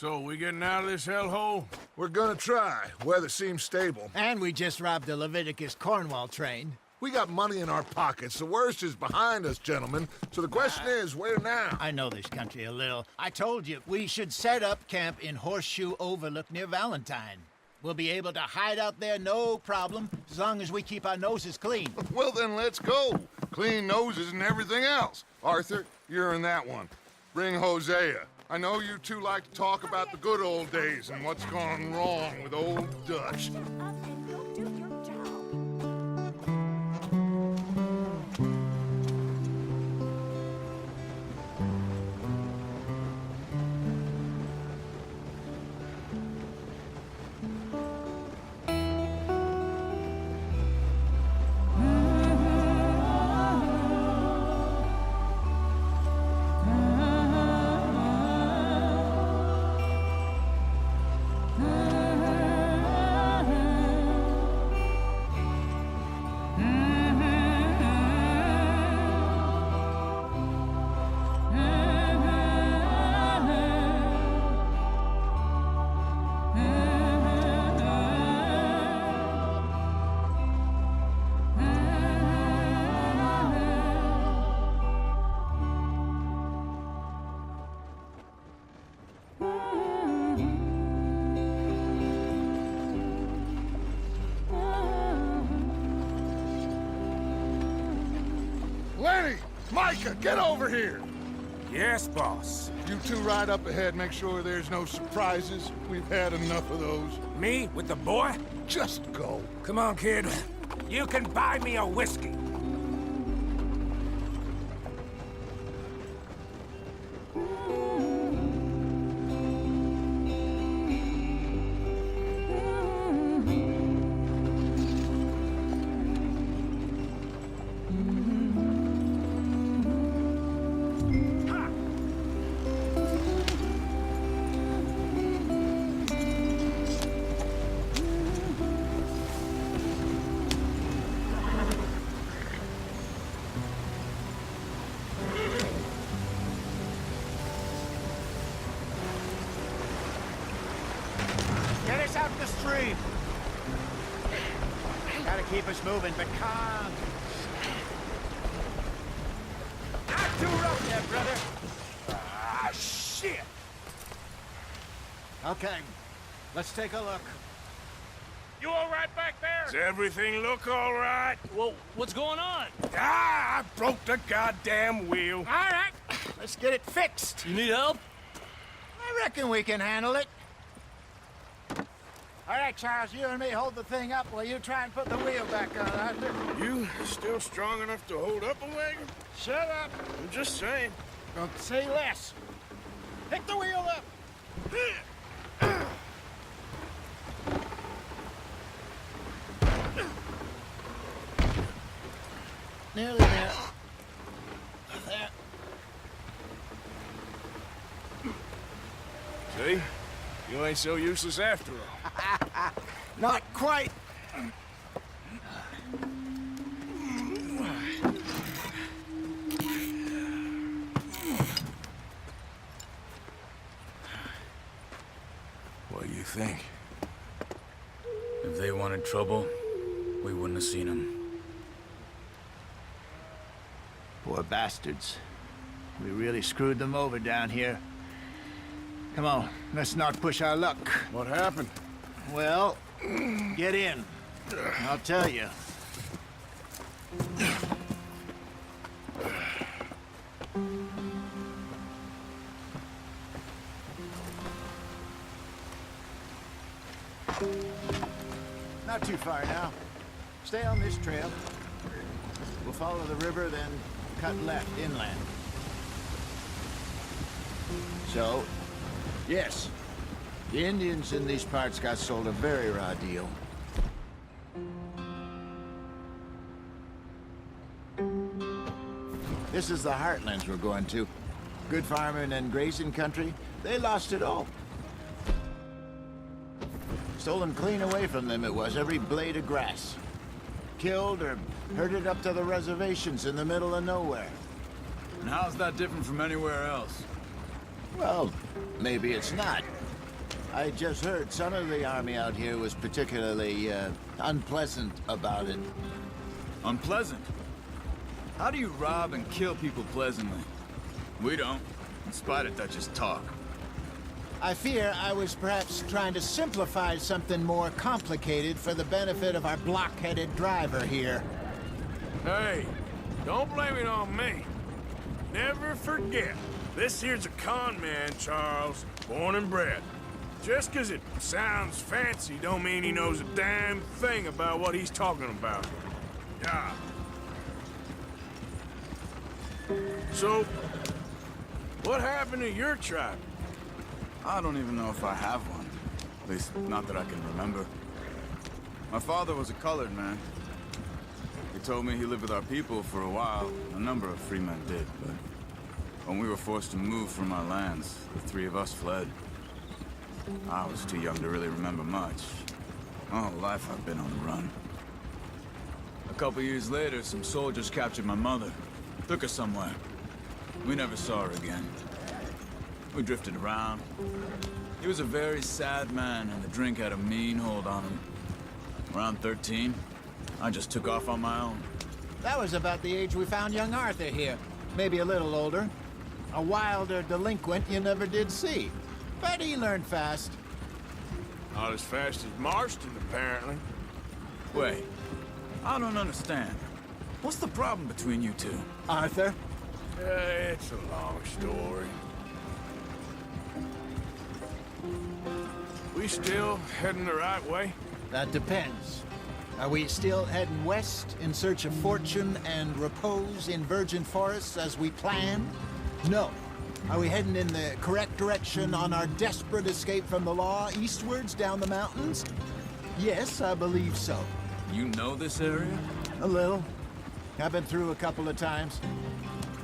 So, we getting out of this hellhole? We're gonna try. Weather seems stable. And we just robbed the Leviticus Cornwall train. We got money in our pockets. The worst is behind us, gentlemen. So the question is, where now? I know this country a little. I told you, we should set up camp in Horseshoe Overlook near Valentine. We'll be able to hide out there, no problem, as long as we keep our noses clean. Well, then let's go. Clean noses and everything else. Arthur, you're in that one. Bring Hosea. I know you two like to talk about the good old days and what's gone wrong with old Dutch. Lenny! Micah, get over here! Yes, boss. You two ride up ahead, make sure there's no surprises. We've had enough of those. Me with the boy? Just go. Come on, kid. You can buy me a whiskey. Get us out the stream. Gotta keep us moving, but calm. Not too rough there, brother. Ah, shit! Okay, let's take a look. You all right back there? Does everything look all right? Well, what's going on? Ah, I broke the goddamn wheel. All right, let's get it fixed. You need help? I reckon we can handle it. All right, Charles, you and me hold the thing up while you try and put the wheel back on, Arthur. You still strong enough to hold up a wagon? Shut up. I'm just saying. Don't say less. Pick the wheel up. Nearly there. There. See? You ain't so useless after all. Not quite. What do you think? If they wanted trouble, we wouldn't have seen them. Poor bastards. We really screwed them over down here. Come on, let's not push our luck. What happened? Well, get in. I'll tell you. Not too far now. Stay on this trail. We'll follow the river, then cut left inland. So, yes, the Indians in these parts got sold a very raw deal. This is the heartlands we're going to. Good farming and grazing country, they lost it all. Stolen clean away from them it was, every blade of grass. Killed or herded up to the reservations in the middle of nowhere. And how's that different from anywhere else? Well, maybe it's not. I just heard some of the army out here was particularly, unpleasant about it. Unpleasant? How do you rob and kill people pleasantly? We don't, in spite of Dutch's talk. I fear I was perhaps trying to simplify something more complicated for the benefit of our block-headed driver here. Hey, don't blame it on me. Never forget, this here's a con man, Charles, born and bred. Just 'cause it sounds fancy don't mean he knows a damn thing about what he's talking about. Yeah. So, what happened to your tribe? I don't even know if I have one. At least, not that I can remember. My father was a colored man. He told me he lived with our people for a while. A number of free men did, but when we were forced to move from our lands, the three of us fled. I was too young to really remember much. My whole life I've been on the run. A couple years later, some soldiers captured my mother. Took her somewhere. We never saw her again. We drifted around. He was a very sad man, and the drink had a mean hold on him. Around 13, I just took off on my own. That was about the age we found young Arthur here. Maybe a little older. A wilder delinquent you never did see. But he learned fast. Not as fast as Marston, apparently. Wait, I don't understand. What's the problem between you two? Arthur? It's a long story. We still heading the right way? That depends. Are we still heading west in search of fortune and repose in virgin forests as we planned? No. Are we heading in the correct direction on our desperate escape from the law eastwards down the mountains? Yes, I believe so. You know this area? A little. I've been through a couple of times.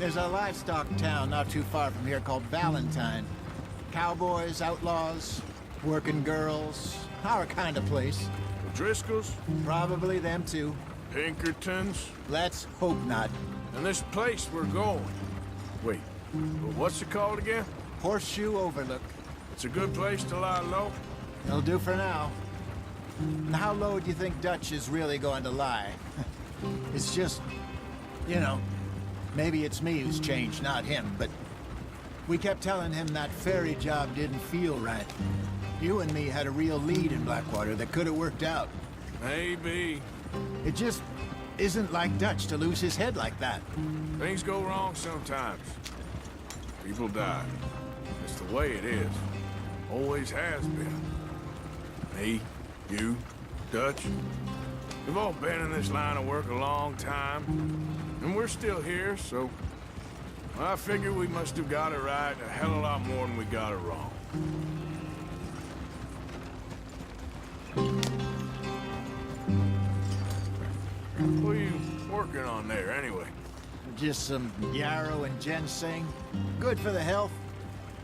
There's a livestock town not too far from here called Valentine. Cowboys, outlaws, working girls, our kind of place. The Driscolls? Probably them too. Pinkertons? Let's hope not. And this place we're going. Wait, what's it called again? Horseshoe Overlook. It's a good place to lie low? It'll do for now. And how low do you think Dutch is really going to lie? It's just, you know, maybe it's me who's changed, not him, but we kept telling him that ferry job didn't feel right. You and me had a real lead in Blackwater that could have worked out. Maybe. It just isn't like Dutch to lose his head like that. Things go wrong sometimes. People die. It's the way it is. Always has been. Me, you, Dutch. We've all been in this line of work a long time. And we're still here, so... I figure we must have got it right a hell of a lot more than we got it wrong. What are you working on there, anyway? Just some yarrow and ginseng. Good for the health.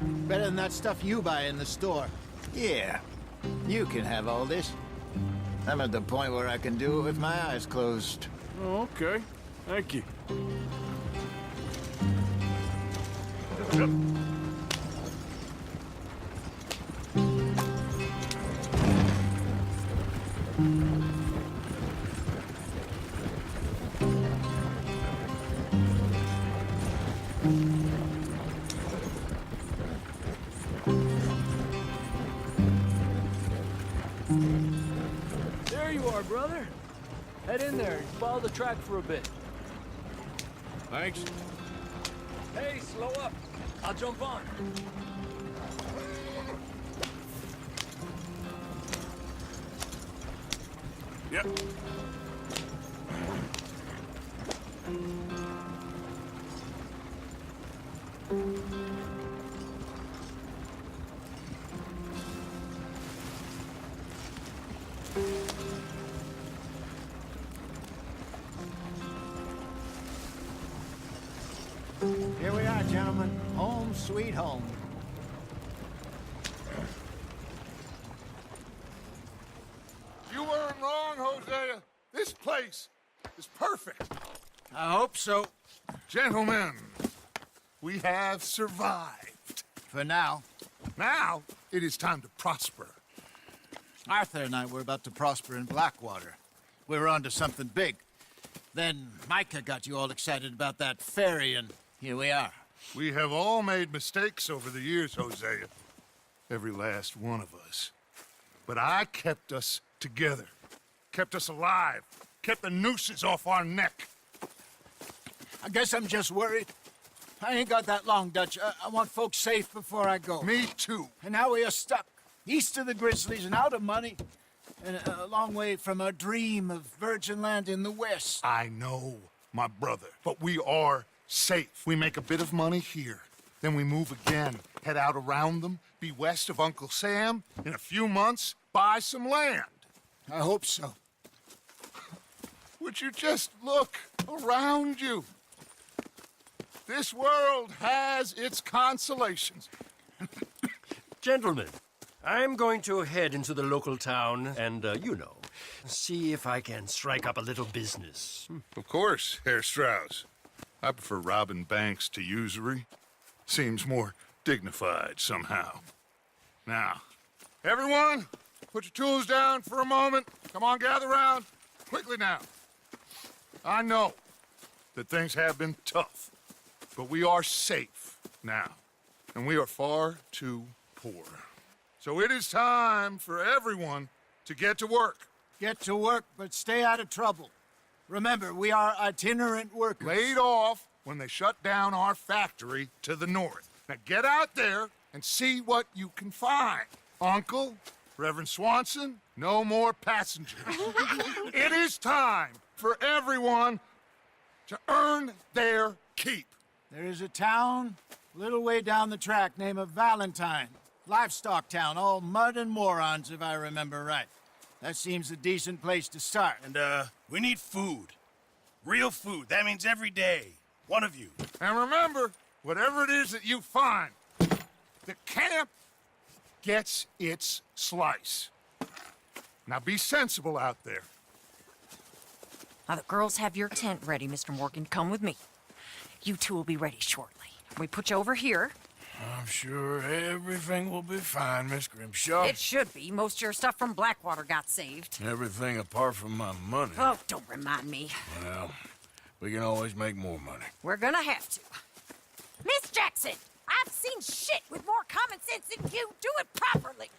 Better than that stuff you buy in the store. Yeah, you can have all this. I'm at the point where I can do it with my eyes closed. Oh, okay. Thank you. There you are, brother. Head in there and follow the track for a bit. Thanks. Hey, slow up. I'll jump on. Yep. Here we are, gentlemen. Home sweet home. You weren't wrong, Hosea. This place is perfect. I hope so. Gentlemen, we have survived. For now. Now, it is time to prosper. Arthur and I were about to prosper in Blackwater. We were onto something big. Then Micah got you all excited about that ferry, and here we are. We have all made mistakes over the years, Hosea. Every last one of us. But I kept us together. Kept us alive. Kept the nooses off our neck. I guess I'm just worried. I ain't got that long, Dutch. I want folks safe before I go. Me too. And now we are stuck, east of the Grizzlies and out of money, and a long way from our dream of virgin land in the west. I know, my brother, but we are safe. We make a bit of money here, then we move again, head out around them, be west of Uncle Sam, in a few months, buy some land. I hope so. Would you just look around you? This world has its consolations. Gentlemen, I'm going to head into the local town and, see if I can strike up a little business. Of course, Herr Strauss. I prefer robbing banks to usury. Seems more dignified somehow. Now, everyone, put your tools down for a moment. Come on, gather round. Quickly now. I know that things have been tough, but we are safe now, and we are far too poor. So it is time for everyone to get to work. Get to work, but stay out of trouble. Remember, we are itinerant workers. Laid off when they shut down our factory to the north. Now get out there and see what you can find. Uncle, Reverend Swanson, no more passengers. It is time for everyone to earn their keep. There is a town a little way down the track named Valentine. Livestock town, all mud and morons, if I remember right. That seems a decent place to start. And, we need food. Real food. That means every day. One of you. And remember, whatever it is that you find, the camp gets its slice. Now be sensible out there. Now, the girls have your tent ready, Mr. Morgan. Come with me. You two will be ready shortly. We put you over here. I'm sure everything will be fine, Miss Grimshaw. It should be. Most of your stuff from Blackwater got saved. Everything apart from my money. Oh, don't remind me. Well, we can always make more money. We're gonna have to. Miss Jackson, I've seen shit with more common sense than you. Do it properly.